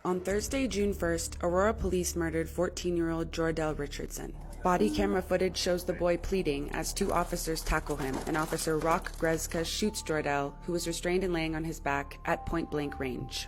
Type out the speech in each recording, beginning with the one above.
On Thursday, June 1st, Aurora police murdered 14-year-old Jor Dell Richardson. Body camera footage shows the boy pleading as two officers tackle him, and Officer Roch Gruszeczka shoots Jor Dell, who was restrained and laying on his back, at point-blank range.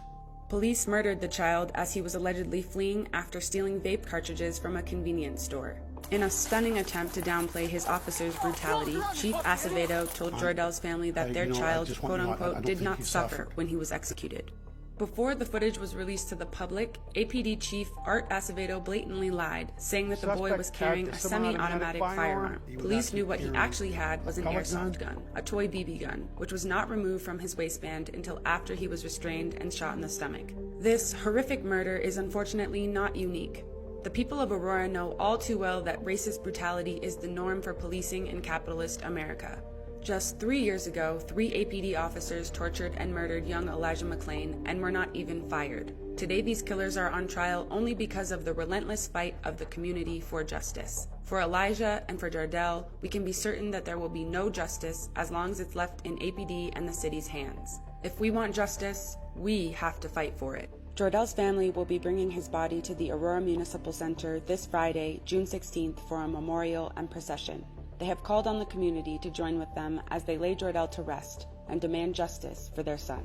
Police murdered the child as he was allegedly fleeing after stealing vape cartridges from a convenience store. In a stunning attempt to downplay his officers' brutality, Chief Acevedo told Jor Dell's family that their child, quote-unquote, did not suffer when he was executed. Before the footage was released to the public, APD Chief Art Acevedo blatantly lied, saying that the boy was carrying a semi-automatic firearm. Police knew what he actually had was an airsoft gun, a toy BB gun, which was not removed from his waistband until after he was restrained and shot in the stomach. This horrific murder is unfortunately not unique. The people of Aurora know all too well that racist brutality is the norm for policing in capitalist America. Just 3 years ago, 3 APD officers tortured and murdered young Elijah McClain and were not even fired. Today, these killers are on trial only because of the relentless fight of the community for justice. For Elijah and for Jor Dell, we can be certain that there will be no justice as long as it's left in APD and the city's hands. If we want justice, we have to fight for it. Jor Dell's family will be bringing his body to the Aurora Municipal Center this Friday, June 16th, for a memorial and procession. They have called on the community to join with them as they lay Jor Dell to rest and demand justice for their son.